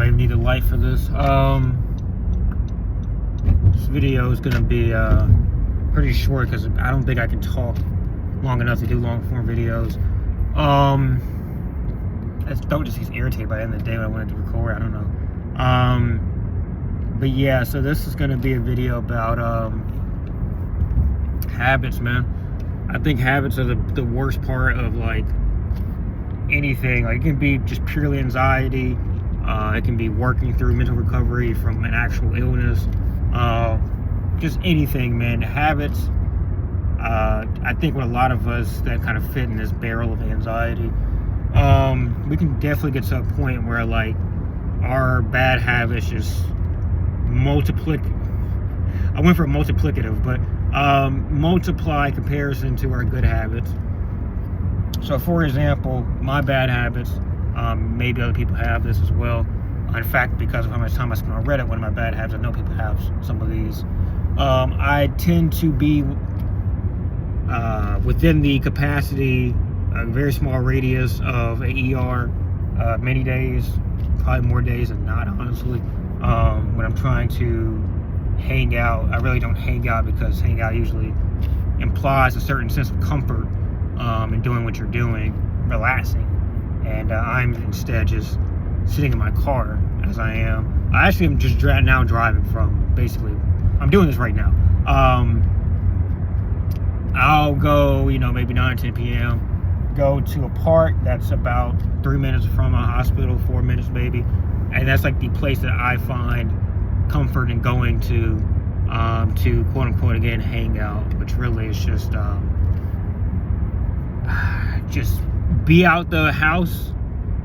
might even need a light for this. This video is gonna be pretty short because I don't think I can talk long enough to do long form videos. I don't just get irritated by the end of the day when I wanted to record. I don't know. But yeah, so this is gonna be a video about habits, man. I think habits are the worst part of like anything. Like, it can be just purely anxiety. It can be working through mental recovery from an actual illness. Just anything, man. Habits, I think with a lot of us that kind of fit in this barrel of anxiety, we can definitely get to a point where like our bad habits just I went for multiplicative, but multiply comparison to our good habits. So for example, my bad habits, maybe other people have this as well. In fact, because of how much time I spend on Reddit, one of my bad habits, I know people have some of these. I tend to be within the capacity, a very small radius of an ER, many days, probably more days than not, honestly. When I'm trying to hang out, I really don't hang out because hang out usually implies a certain sense of comfort in doing what you're doing, relaxing. And I'm instead just sitting in my car as I am. I actually am just now driving from, basically, I'm doing this right now. I'll go, maybe 9 or 10 p.m., go to a park that's about 3 minutes from a hospital, 4 minutes maybe. And that's like the place that I find comfort in going to quote unquote, again, hang out, which really is just be out the house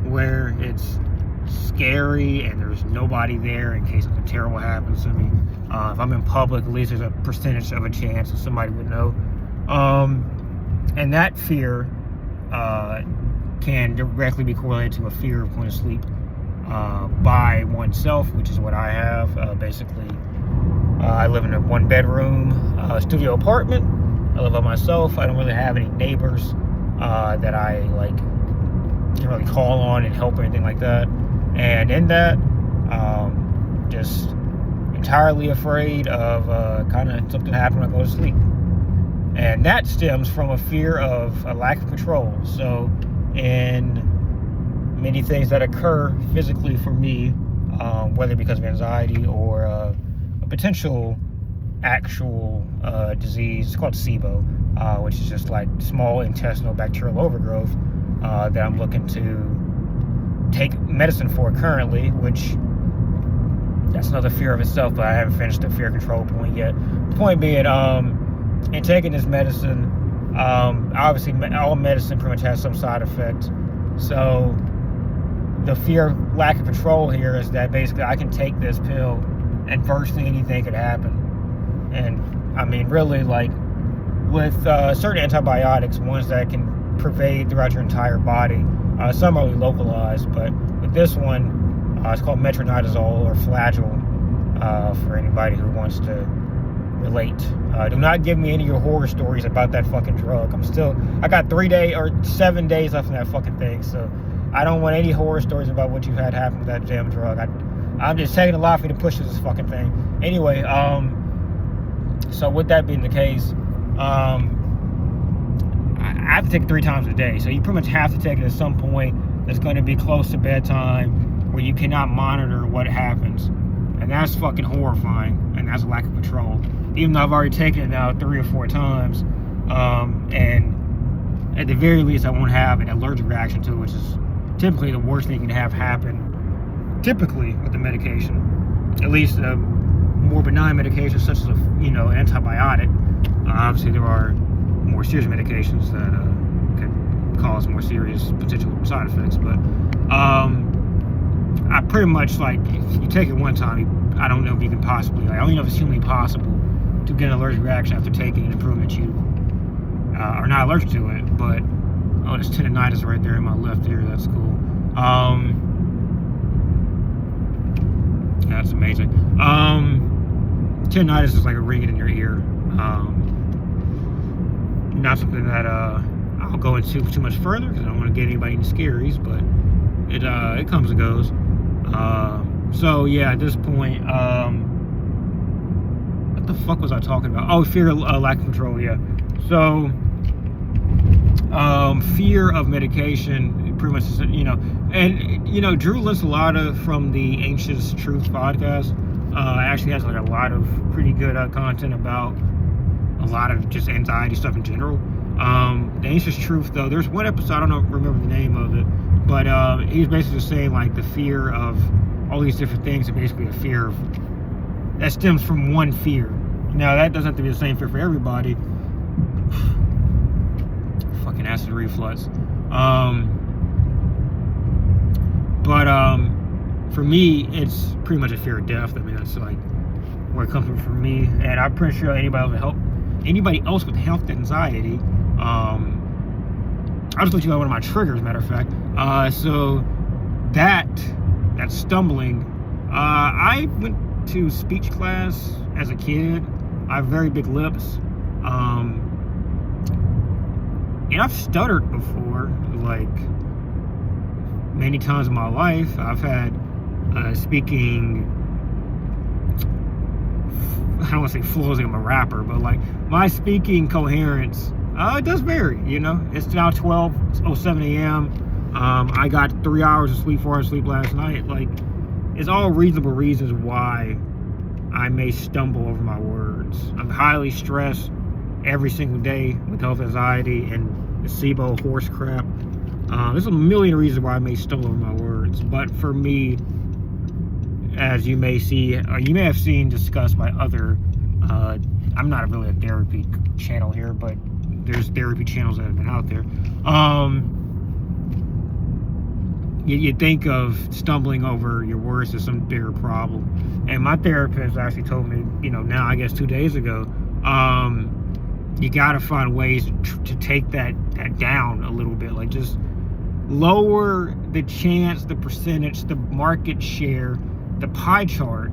where it's scary and there's nobody there in case something terrible happens to me. If I'm in public, at least there's a percentage of a chance that somebody would know. And that fear can directly be correlated to a fear of going to sleep by oneself, which is what I have. Basically, I live in a one-bedroom studio apartment. I live by myself. I don't really have any neighbors that I can really call on and help or anything like that. And in that, just entirely afraid of kind of something happening when I go to sleep. And that stems from a fear of a lack of control. So in many things that occur physically for me, whether because of anxiety or a potential actual disease, it's called SIBO, which is just like small intestinal bacterial overgrowth that I'm looking to take medicine for currently, which that's another fear of itself, but I haven't finished the fear control point yet. The point being, in taking this medicine, obviously all medicine pretty much has some side effect. So the fear of lack of control here is that basically I can take this pill and virtually anything could happen. And I mean, really, like with certain antibiotics, ones that can pervade throughout your entire body, some are only localized, but with this one, it's called metronidazole or Flagyl, for anybody who wants to relate. Do not give me any of your horror stories about that fucking drug. I got 7 days left in that fucking thing, so I don't want any horror stories about what you've had happen with that damn drug. I'm just taking a lot for you to push this fucking thing. Anyway, so with that being the case, I have to take it 3 times a day. So you pretty much have to take it at some point that's going to be close to bedtime where you cannot monitor what happens. And that's fucking horrifying. And that's a lack of control. Even though I've already taken it now 3 or 4 times. And at the very least, I won't have an allergic reaction to it, which is typically the worst thing you can have happen, typically with the medication. At least more benign medications such as antibiotic. Obviously, there are more serious medications that can cause more serious potential side effects. But I pretty much, if you take it one time, I don't know if you can possibly, I don't know if it's humanly possible to get an allergic reaction after taking it and prove that you are not allergic to it. But there's tendonitis right there in my left ear. That's cool. That's amazing. Tendonitis is like a ringing in your ear. Not something that I'll go into too much further because I don't want to get anybody in scaries, but it comes and goes. So yeah, at this point, what the fuck was I talking about? Oh, fear, lack of control. Yeah. So fear of medication, pretty much, you know. And you know, Drew Linsalata from the Anxious Truth podcast actually has like a lot of pretty good content about a lot of just anxiety stuff in general. The Anxious Truth, though, there's one episode, I don't remember the name of it, but he's basically saying like the fear of all these different things are basically a fear that stems from one fear. Now that doesn't have to be the same fear for everybody. Fucking acid reflux. But for me, it's pretty much a fear of death. I mean, that's like where it comes from for me, and I'm pretty sure anybody else with health anxiety. I'll just let you know one of my triggers, matter of fact. So that stumbling, I went to speech class as a kid. I have very big lips, and I've stuttered before, like many times in my life. I've had speaking, I don't want to say flows like I'm a rapper, but like my speaking coherence, it does vary, you know. It's now 12:07 a.m. I got 3 hours of sleep, 4 hours of sleep last night. Like, it's all reasonable reasons why I may stumble over my words. I'm highly stressed every single day with health anxiety and the SIBO horse crap. There's a million reasons why I may stumble over my words, but for me, as you may see, or you may have seen discussed by other, I'm not really a therapy channel here, but there's therapy channels that have been out there. You think of stumbling over your words as some bigger problem, and my therapist actually told me, you know, now I guess 2 days ago, you gotta find ways to take that down a little bit, like just lower the chance, the percentage, the market share, the pie chart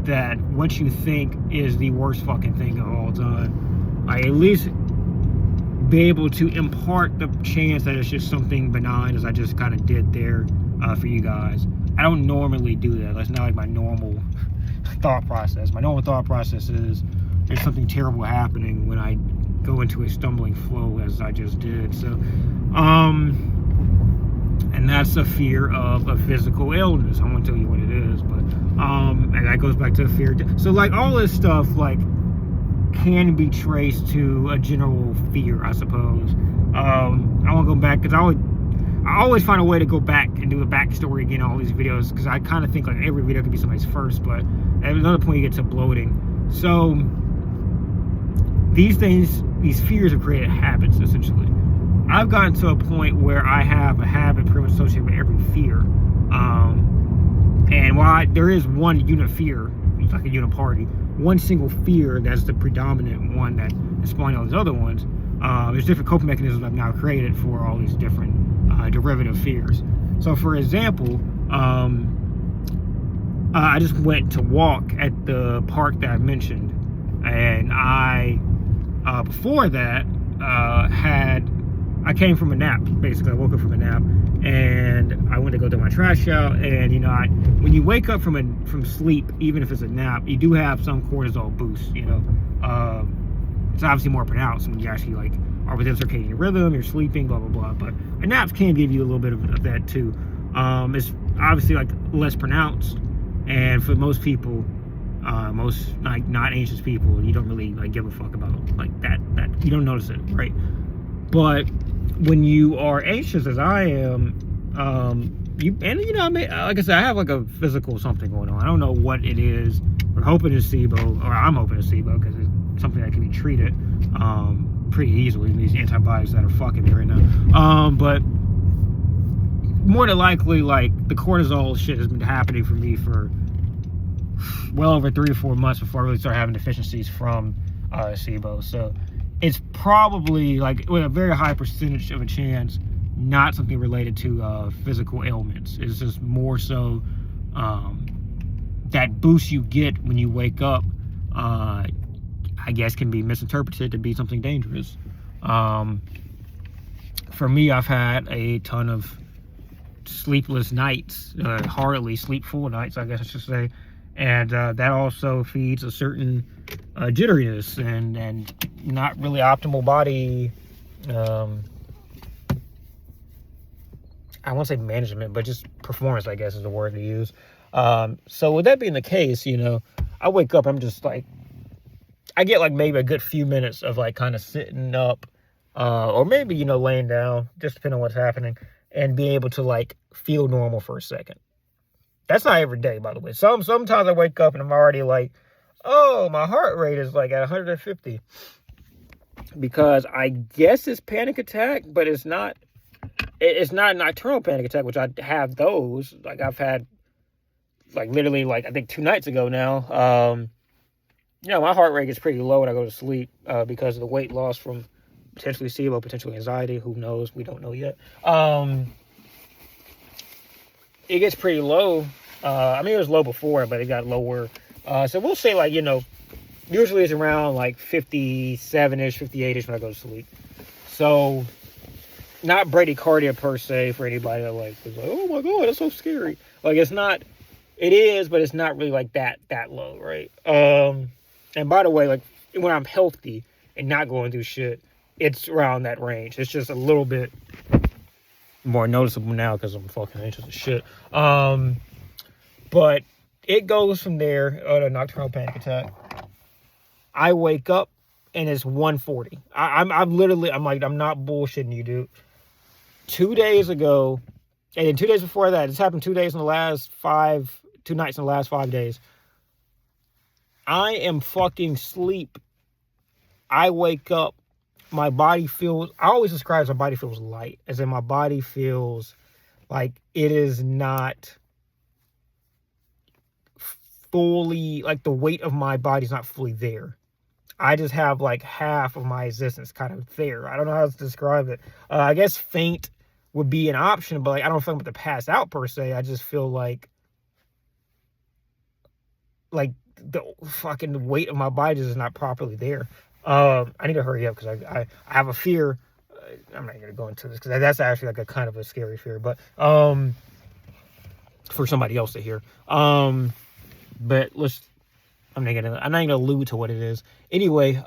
that what you think is the worst fucking thing of all time. I at least be able to impart the chance that it's just something benign, as I just kind of did there for you guys. I don't normally do that. That's not like my normal thought process. My normal thought process is there's something terrible happening when I go into a stumbling flow, as I just did. So and that's a fear of a physical illness. I won't tell you what it is, but and that goes back to a fear. So like all this stuff like can be traced to a general fear, I suppose. I won't go back because I always find a way to go back and do a backstory again on all these videos, because I kind of think like every video could be somebody's first, but at another point you get to bloating. So these things, these fears have created habits, essentially. I've gotten to a point where I have a habit pretty much associated with every fear. And while there is one unit fear, it's like a unit party, one single fear that's the predominant one that is spawning all these other ones, there's different coping mechanisms I've now created for all these different derivative fears. So for example, I just went to walk at the park that I mentioned, and I before that I came from a nap. Basically, I woke up from a nap, and I went to go do my trash out. And you know, when you wake up from sleep, even if it's a nap, you do have some cortisol boost. You know, it's obviously more pronounced when you actually like are within circadian rhythm, you're sleeping, blah blah blah. But a nap can give you a little bit of that too. It's obviously like less pronounced, and for most people, most like not anxious people, you don't really like give a fuck about like that you don't notice it, right? But when you are anxious, as I am, you know, like I said, I have like a physical something going on. I don't know what it is. We're hoping it's SIBO, or I'm hoping it's SIBO, because it's something that can be treated pretty easily. These antibiotics that are fucking me right now. But more than likely, like the cortisol shit has been happening for me for well over 3 to 4 months before I really started having deficiencies from SIBO. So it's probably like with a very high percentage of a chance not something related to physical ailments. It's just more so that boost you get when you wake up, I guess can be misinterpreted to be something dangerous. For me, I've had a ton of sleepless nights, hardly sleepful nights, I guess I should say. And that also feeds a certain jitteriness and not really optimal body, I won't say management, but just performance, I guess is the word to use. So with that being the case, I wake up, I'm just like, I get like maybe a good few minutes of like kind of sitting up, or maybe, laying down, just depending on what's happening, and being able to like feel normal for a second. That's not every day, by the way. Sometimes I wake up and I'm already like, oh, my heart rate is like at 150. Because I guess it's panic attack, but it's not a nocturnal panic attack, which I have those. Like I've had like literally like I think 2 nights ago now. My heart rate is pretty low when I go to sleep because of the weight loss from potentially SIBO, potentially anxiety. Who knows? We don't know yet. It gets pretty low. It was low before, but it got lower. So we'll say like, usually it's around like 57-ish, 58-ish when I go to sleep. So not bradycardia per se for anybody that like is like, oh my God, that's so scary. Like it is, but it's not really like that low, right? And by the way, like when I'm healthy and not going through shit, it's around that range. It's just a little bit more noticeable now because I'm fucking anxious as shit. But it goes from there, the nocturnal panic attack. I wake up and it's 140. I'm not bullshitting you, dude. 2 days ago, and then 2 days before that, it's happened 2 nights in the last 5 days. I am fucking sleep. I wake up, my body feels, I always describe my body feels light, as in my body feels like it is not fully, like the weight of my body is not fully there. I just have like half of my existence kind of there. I don't know how to describe it. I guess faint would be an option, but like I don't feel like I'm about to pass out per se. I just feel like the fucking weight of my body is not properly there. I need to hurry up because I have a fear. I'm not going to go into this because that's actually like a kind of a scary fear, but for somebody else to hear. But I'm not gonna allude to what it is. Anyway,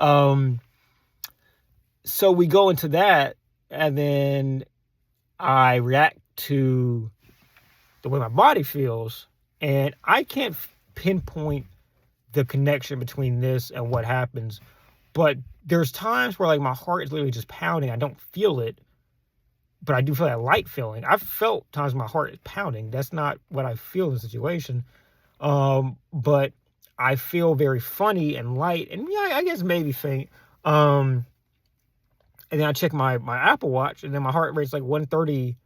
so we go into that, and then I react to the way my body feels, and I can't pinpoint the connection between this and what happens, but there's times where like my heart is literally just pounding. I don't feel it, but I do feel that light feeling. I've felt times my heart is pounding. That's not what I feel in the situation. But I feel very funny and light, and yeah, I guess maybe faint. And then I check my Apple Watch, and then my heart rate's like 130.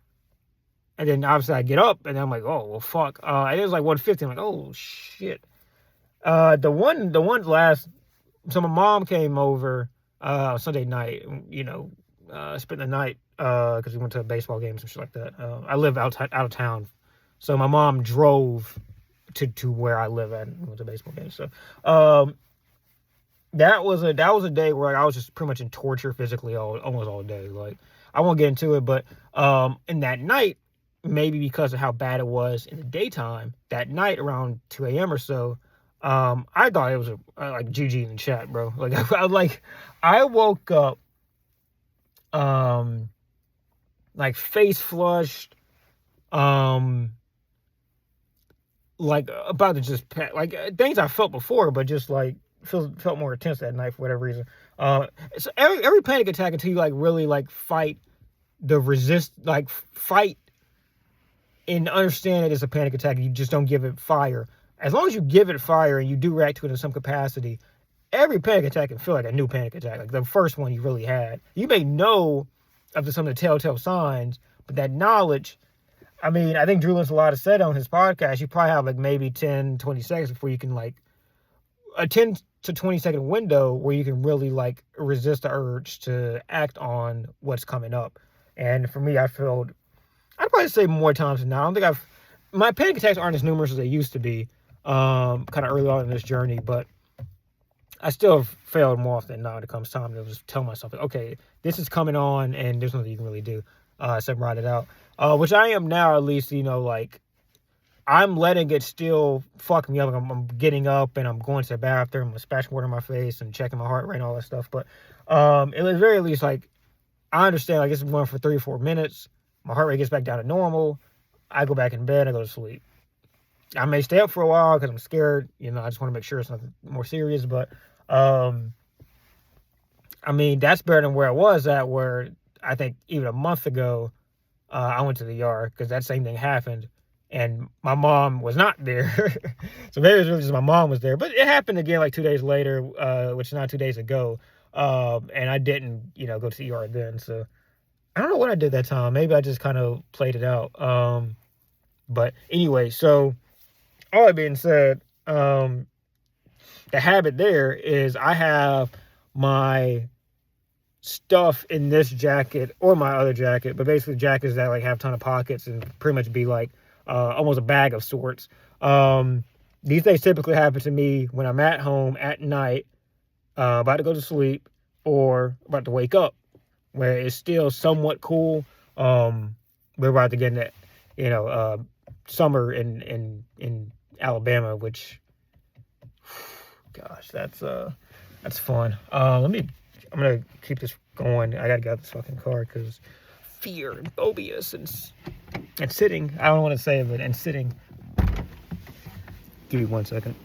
And then obviously I get up, and then I'm like, oh well, fuck. And it was like 150. I'm like, oh shit. So my mom came over Sunday night. Spent the night because we went to a baseball game and some shit like that. I live out of town, so my mom drove to where I live at and went to a baseball game. So that was a day where I was just pretty much in torture physically almost all day. Like I won't get into it, but in that night, maybe because of how bad it was in the daytime, that night around 2 a.m. or so, I thought it was like GG in the chat, bro. Like I woke up like face flushed, like about to just like things I felt before, but just like felt more intense that night for whatever reason. So every panic attack until you like really like fight and understand that it's a panic attack, you just don't give it fire. As long as you give it fire and you do react to it in some capacity, every panic attack can feel like a new panic attack. Like the first one you really had. You may know of some of the telltale signs, but that knowledge, I mean, I think Drew Linsalata said on his podcast, you probably have like maybe 10, 20 seconds before you can like, a 10 to 20 second window where you can really like resist the urge to act on what's coming up. And for me, I'd probably say more times than not. I don't think my panic attacks aren't as numerous as they used to be, kind of early on in this journey, but I still have failed more often than not when it comes time to just tell myself, okay, this is coming on and there's nothing you can really do, except ride it out. which I am now, at least, like, I'm letting it still fuck me up. I'm getting up and I'm going to the bathroom, I'm splashing water in my face and checking my heart rate and all that stuff. But it was very least like, I understand, like, this is going for 3 or 4 minutes. My heart rate gets back down to normal. I go back in bed, I go to sleep. I may stay up for a while because I'm scared. I just want to make sure it's nothing more serious. But, I mean, that's better than where I was at, where I think even a month ago, I went to the yard because that same thing happened. And my mom was not there. So maybe it was really just my mom was there. But it happened again like 2 days later, which is not 2 days ago. And I didn't, go to the yard then. So I don't know what I did that time. Maybe I just kind of played it out. But anyway, so all that being said, the habit there is I have my stuff in this jacket or my other jacket, but basically jackets that like have a ton of pockets and pretty much be like almost a bag of sorts. These things typically happen to me when I'm at home at night, about to go to sleep or about to wake up, where it's still somewhat cool. We're about to get into, summer in Alabama, which, gosh, that's fun. I'm gonna keep this going. I gotta get out this fucking car because fear and phobias and sitting. I don't want to say it, but and sitting. Give me 1 second.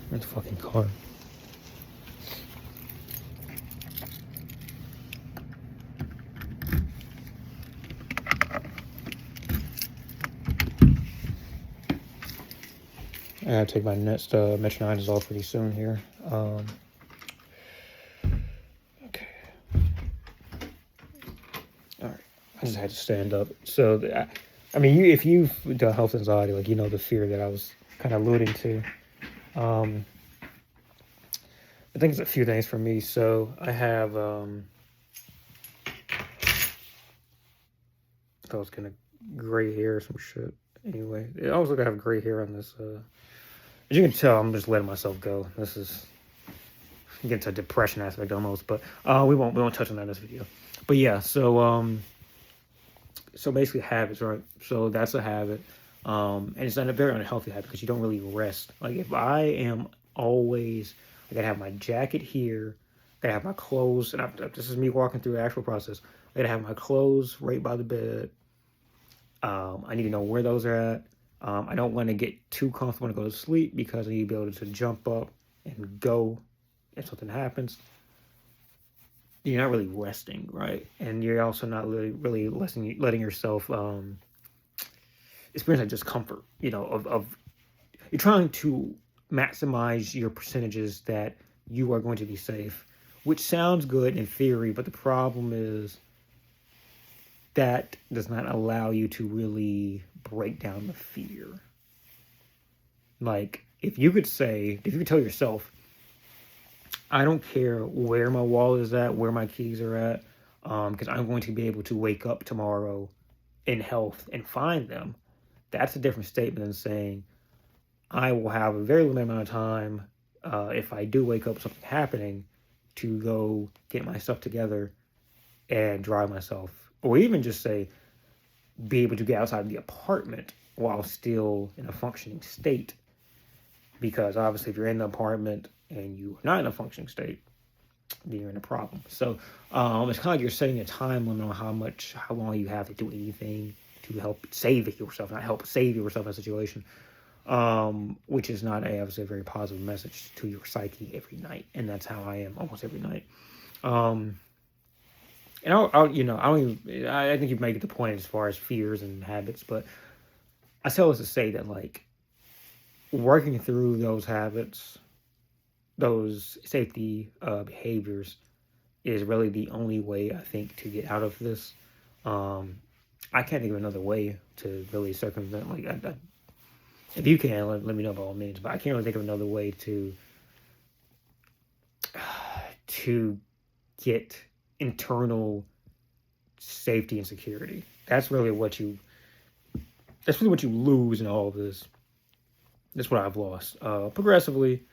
Where's the fucking car? I gotta take my next Metronidazole off pretty soon here. Okay. All right. I just had to stand up. So, I mean, if you've done health anxiety, like, the fear that I was kind of alluding to. I think it's a few things for me. So I have, I thought it was kind of gray hair or some shit. Anyway, I always look to have gray hair on this. As you can tell, I'm just letting myself go. This is getting to a depression aspect almost, but we won't touch on that in this video. But yeah, so basically habits, right? So that's a habit, and it's not a very unhealthy habit because you don't really rest. Like if I am always, I gotta have my jacket here, I gotta have my clothes, and this is me walking through the actual process. I gotta have my clothes right by the bed. I need to know where those are at. I don't want to get too comfortable to go to sleep because I need to be able to jump up and go if something happens. You're not really resting, right? And you're also not really letting yourself experience that discomfort, of you're trying to maximize your percentages that you are going to be safe, which sounds good in theory, but the problem is that does not allow you to really break down the fear. Like, if you could tell yourself, I don't care where my wallet is at, where my keys are at, because I'm going to be able to wake up tomorrow in health and find them. That's a different statement than saying, I will have a very limited amount of time, if I do wake up with something happening, to go get my stuff together and drive myself. Or even just say, be able to get outside of the apartment while still in a functioning state. Because obviously if you're in the apartment and you are not in a functioning state, then you're in a problem. So it's kind of like you're setting a time limit on how long you have to do anything to help save yourself, not help save yourself in a situation. Which is not obviously a very positive message to your psyche every night. And that's how I am almost every night. And I think you've made the point as far as fears and habits, but I tell us to say that, like, working through those habits, those safety behaviors, is really the only way, I think, to get out of this. I can't think of another way to really circumvent. Like, if you can, let me know by all means. But I can't really think of another way to get internal safety and security. That's really what you lose in all of this. That's what I've lost progressively.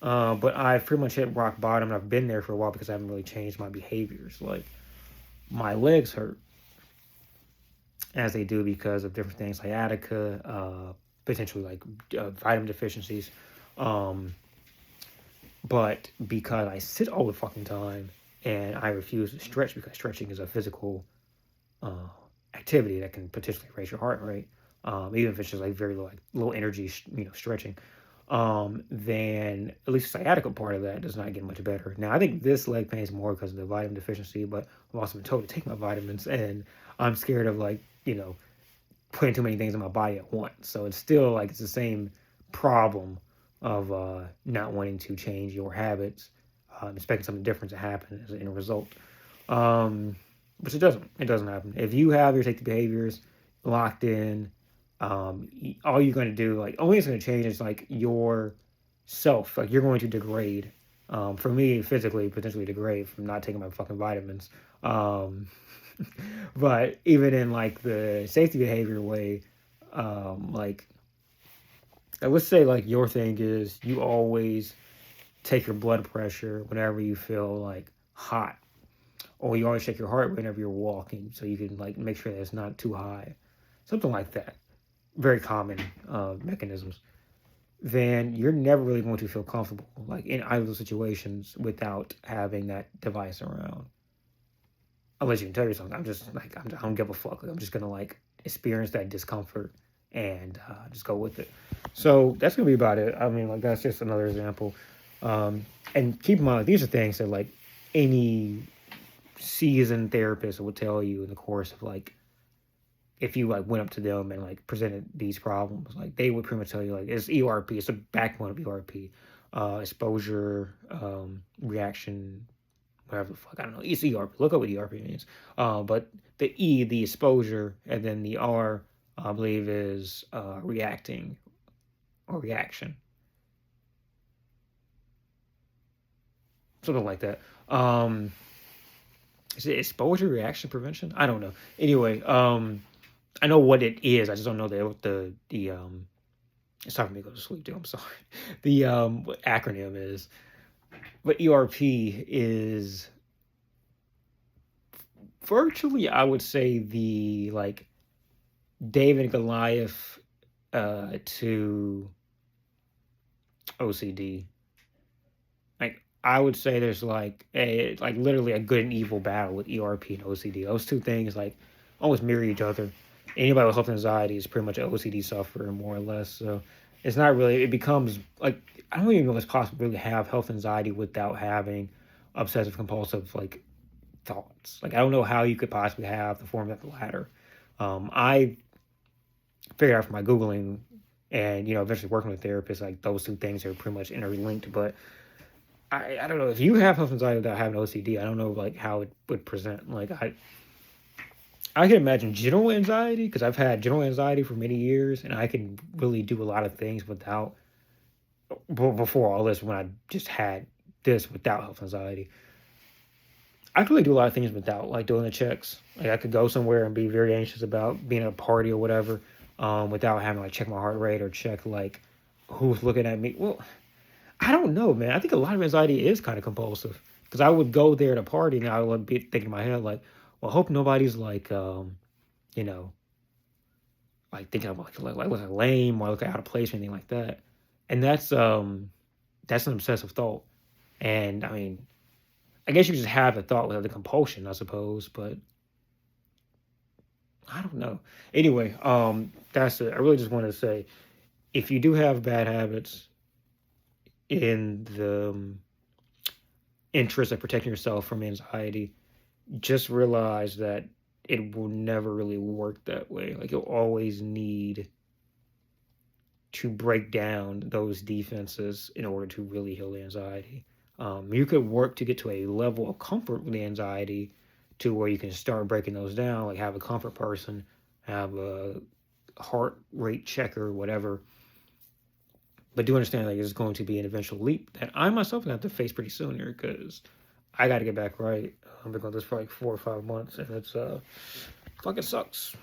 But I've pretty much hit rock bottom, and I've been there for a while because I haven't really changed my behaviors. Like my legs hurt as they do because of different things, sciatica, potentially like vitamin deficiencies. Um, but because I sit all the fucking time and I refuse to stretch because stretching is a physical uh, activity that can potentially raise your heart rate, even if it's just like very low, like low energy, stretching. Then at least the sciatica part of that does not get much better. Now I think this leg pain is more because of the vitamin deficiency, but I've also been told to take my vitamins, and I'm scared of like putting too many things in my body at once. So it's still like it's the same problem of not wanting to change your habits, expecting something different to happen as a result. Um, but it doesn't. It doesn't happen. If you have your safety behaviors locked in, all you're going to do, like, only thing's going to change is like your self. Like, you're going to degrade. For me, physically, potentially degrade from not taking my fucking vitamins. Um, but even in like the safety behavior way, like, I would say like your thing is you always take your blood pressure whenever you feel like hot, or you always check your heart rate whenever you're walking, so you can like make sure that it's not too high, something like that. Very common mechanisms. Then you're never really going to feel comfortable like in either of those situations without having that device around. Unless you can tell yourself, I'm just like I don't give a fuck. Like, I'm just gonna like experience that discomfort and just go with it. So that's gonna be about it. I mean, like that's just another example. And keep in mind, like, these are things that like any seasoned therapist will tell you in the course of like if you like went up to them and like presented these problems, like they would pretty much tell you like it's ERP, it's a backbone of ERP, exposure, reaction, whatever the fuck, I don't know. It's ERP. Look up what ERP means. But the E, the exposure, and then the R, I believe, is reacting or reaction, something like that. Is it exposure, reaction, prevention? I don't know. Anyway, I know what it is. I just don't know the It's time for me to go to sleep, too. I'm sorry. The what acronym is, but ERP is virtually, I would say, the like David and Goliath to OCD. Like I would say there's like a like literally a good and evil battle with ERP and OCD. Those two things like almost mirror each other. Anybody with health anxiety is pretty much an OCD sufferer, more or less. So it's not really. It becomes like I don't even know if it's possible to really have health anxiety without having obsessive compulsive like thoughts. Like I don't know how you could possibly have the form of the latter. I figured out from my googling and eventually working with therapists, like those two things are pretty much interlinked. But I don't know if you have health anxiety without having OCD. I don't know like how it would present. Like I can imagine general anxiety because I've had general anxiety for many years, and I can really do a lot of things without before all this when I just had this without health anxiety. I could really do a lot of things without like doing the checks. Like I could go somewhere and be very anxious about being at a party or whatever, without having to like check my heart rate or check like who's looking at me. Well, I don't know, man. I think a lot of anxiety is kind of compulsive because I would go there at a party and I would be thinking in my head like, well, I hope nobody's like, you know, like thinking I'm like lame or look out of place or anything like that. And that's an obsessive thought. And I mean, I guess you just have a thought without the compulsion, I suppose, but I don't know. Anyway, that's it. I really just wanted to say, if you do have bad habits in the interest of protecting yourself from anxiety, just realize that it will never really work that way. Like you'll always need to break down those defenses in order to really heal the anxiety. You could work to get to a level of comfort with the anxiety to where you can start breaking those down, like have a comfort person, have a heart rate checker, whatever. But do understand like it's going to be an eventual leap that I myself am going to have to face pretty soon here because I got to get back right. I've been going this for like 4 or 5 months and it's fucking sucks.